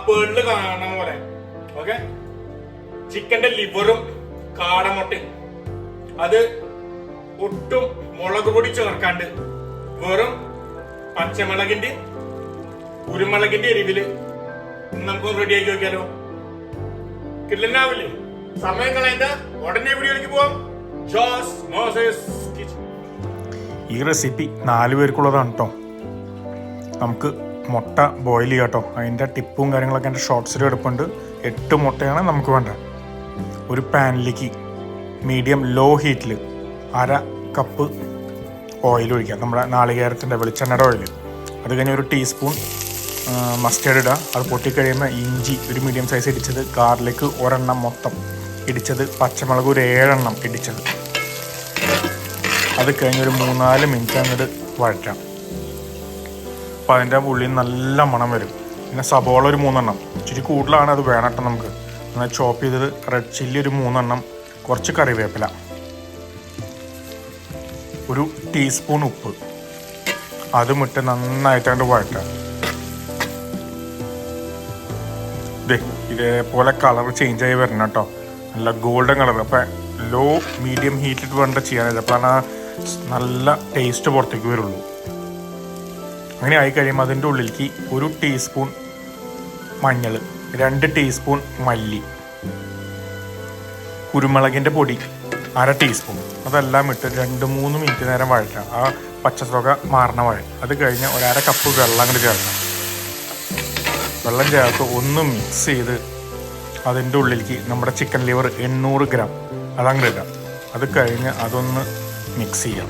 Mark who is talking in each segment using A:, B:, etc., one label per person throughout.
A: പേളില് കാണുന്ന പോലെ. ഓക്കെ, ചിക്കന്റെ ലിവറും കാടമുട്ടയും അത് ഒട്ടും മുളക് പൊടി ചേർക്കാണ്ട് വെറും പച്ചമുളകിന്റെ കുരുമുളകിന്റെ എരിവില് നമുക്ക് റെഡിയാക്കി വെക്കാലോ. കിട്ടുന്നാവില്ലേ? സമയം കളയണ്ട, ഉടനെ വീഡിയോയിലേക്ക് പോവാം. ജോസ് മോസസ് കിച്ചൺ.
B: ഈ റെസിപ്പി 4 പേർക്കുള്ളതാണ് കേട്ടോ. നമുക്ക് മുട്ട ബോയിൽ ചെയ്യാം കേട്ടോ. അതിൻ്റെ ടിപ്പും കാര്യങ്ങളൊക്കെ എൻ്റെ ഷോർട്സിൽ എടുപ്പുണ്ട്. 8 മുട്ടയാണ് നമുക്ക് വേണ്ടത്. ഒരു പാനിലേക്ക് മീഡിയം ലോ ഹീറ്റിൽ 1/2 കപ്പ് ഓയിൽ ഒഴിക്കാം, നമ്മുടെ നാളികേരത്തിൻ്റെ വെളിച്ചെണ്ണയുടെ ഓയിൽ. അത് കഴിഞ്ഞ് ഒരു ടീസ്പൂൺ മസ്റ്റേർഡ് ഇടുക. അത് പൊട്ടിക്കഴിയുമ്പോൾ ഇഞ്ചി ഒരു മീഡിയം സൈസ് ഇടിച്ചത്, ഗാർലിക്ക് 1 എണ്ണം മൊത്തം ഇടിച്ചത്, പച്ചമുളക് ഒരു 7 എണ്ണം ഇടിച്ചത്. അത് കഴിഞ്ഞ് ഒരു 3-4 മിനിറ്റ് അങ്ങോട്ട് വഴറ്റാം. അപ്പോൾ അതിൻ്റെ ഉള്ളിൽ നല്ല മണം വരും. പിന്നെ സബോള ഒരു 3 എണ്ണം, ഇച്ചിരി കൂടുതലാണ്, അത് വേണം കേട്ടോ നമുക്ക്. എന്നാൽ ചോപ്പ് ചെയ്തത് റെഡ് ചില്ലി ഒരു 3 എണ്ണം, കുറച്ച് കറിവേപ്പില, ഒരു ടീസ്പൂൺ ഉപ്പ്, അതും ഇട്ട് നന്നായിട്ട് അങ്ങോട്ട് വഴറ്റാം. ഇതേപോലെ കളർ ചേഞ്ച് ആയി വരണം കേട്ടോ, നല്ല ഗോൾഡൻ കളർ. അപ്പം ലോ മീഡിയം ഹീറ്റിൽ വേണ്ട ചെയ്യാനായിട്ട്, അപ്പോഴാണ് നല്ല ടേസ്റ്റ് പുറത്തേക്ക് വരുള്ളൂ. അങ്ങനെ ആയി കഴിയുമ്പോൾ അതിൻ്റെ ഉള്ളിലേക്ക് ഒരു ടീസ്പൂൺ മഞ്ഞൾ, 2 ടീസ്പൂൺ മല്ലി, കുരുമുളകിൻ്റെ പൊടി 1/2 ടീസ്പൂൺ, അതെല്ലാം ഇട്ട് 2-3 മിനിറ്റ് നേരം വഴറ്റാം. ആ പച്ചത്തുക മാറണ വഴ. അത് കഴിഞ്ഞ് 1/2 കപ്പ് വെള്ളം അങ്ങോട്ട് ചേർക്കാം. വെള്ളം ചേർത്ത് ഒന്ന് മിക്സ് ചെയ്ത് അതിൻ്റെ ഉള്ളിലേക്ക് നമ്മുടെ ചിക്കൻ ലിവർ 800 ഗ്രാം അതങ്ങോട്ട് ഇടാം. അത് കഴിഞ്ഞ് അതൊന്ന് മിക്സ് ചെയ്യാം.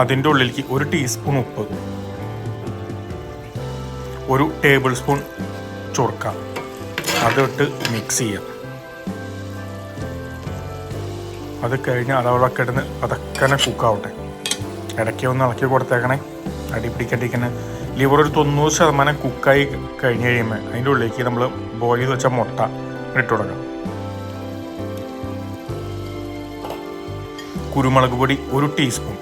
B: അതിൻ്റെ ഉള്ളിലേക്ക് ഒരു ടീസ്പൂൺ ഉപ്പ്, ഒരു ടേബിൾ സ്പൂൺ ചൊറുക്ക, അതിട്ട് മിക്സ് ചെയ്യാം. അത് കഴിഞ്ഞ് അതവിടെ കിടന്ന് പതക്കനെ കുക്കാവട്ടെ. ഇടയ്ക്ക് ഒന്ന് ഇളക്കി കൊടുത്തേക്കണേ, അടി പിടിക്കണ്ടിരിക്കണേ. ലിവർ ഒരു 90% കുക്കായി കഴിഞ്ഞ് കഴിയുമ്പോൾ അതിൻ്റെ ഉള്ളിലേക്ക് നമ്മൾ ബോയിൽ ചെയ്ത് വെച്ച മുട്ട ഇട്ട് കൊടുക്കാം. കുരുമുളക് പൊടി ഒരു ടീസ്പൂൺ,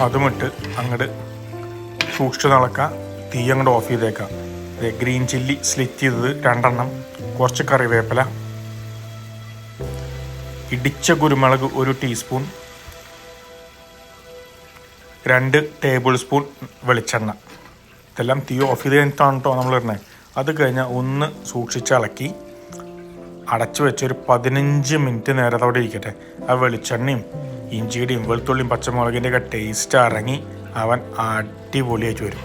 B: അതുമിട്ട് അങ്ങോട്ട് സൂക്ഷിച്ച് നടക്കുക. തീ അങ്ങോട്ട് ഓഫ് ചെയ്തേക്കാം. ഗ്രീൻ ചില്ലി സ്ലിറ്റ് ചെയ്തത് 2 എണ്ണം, കുറച്ച് കറിവേപ്പില, ഇടിച്ച കുരുമുളക് ഒരു ടീസ്പൂൺ, 2 ടേബിൾ സ്പൂൺ വെളിച്ചെണ്ണ. ഇതെല്ലാം തീ ഓഫ് ചെയ്ത് കഴിഞ്ഞിട്ടാണ് കേട്ടോ നമ്മൾ ഇടുന്നത്. അത് കഴിഞ്ഞാൽ ഒന്ന് സൂക്ഷിച്ച് ഇളക്കി അടച്ചു വെച്ച് ഒരു 15 മിനിറ്റ് നേരത്തെ അവിടെ ഇരിക്കട്ടെ. ആ വെളിച്ചെണ്ണയും ഇഞ്ചിയുടെയും വെളുത്തുള്ളിയും പച്ചമുളകിൻ്റെ ഒക്കെ ടേസ്റ്റ് ഇറങ്ങി അവൻ അടിപൊളിയായിട്ട് വരും.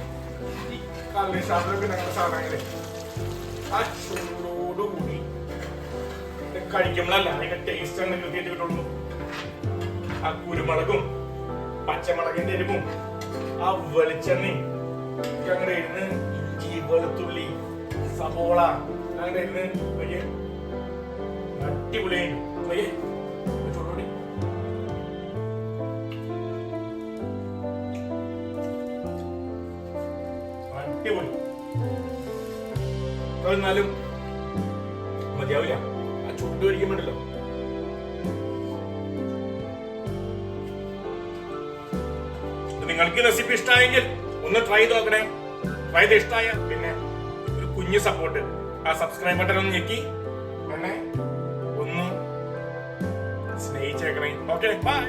A: കഴിക്കുമ്പോഴല്ല അതിന്റെ ടേസ്റ്റ് ആണ് കൃത്യമായിട്ട് കിട്ടുള്ളൂ. ആ കുരുമുളകും പച്ചമുളകിന്റെ എരിവും ആ വെളിച്ചെണ്ണയും അങ്ങനെ ഇരുന്ന് ഇഞ്ചി വെളുത്തുള്ളി സബോള അങ്ങനെ ഇരുന്ന് വലിയ അടിപൊളിയായി അടിപൊളി. എന്നാലും മതിയാവില്ല, ചുണ്ടു കഴിക്കുമ്പോണ്ടല്ലോ. നിങ്ങൾക്ക് റെസിപ്പി ഇഷ്ടമായെങ്കിൽ ഒന്ന് ട്രൈ ചെയ്ത് നോക്കണേ. ട്രൈ ചെയ്ത് ഇഷ്ടമായ പിന്നെ ഒരു കുഞ്ഞു സപ്പോർട്ട്, ആ സബ്സ്ക്രൈബ് ബട്ടൺ ഒന്ന് ഞെക്കി എന്നെ ഒന്ന് സ്നേഹിച്ചേക്കണേ. Okay, by.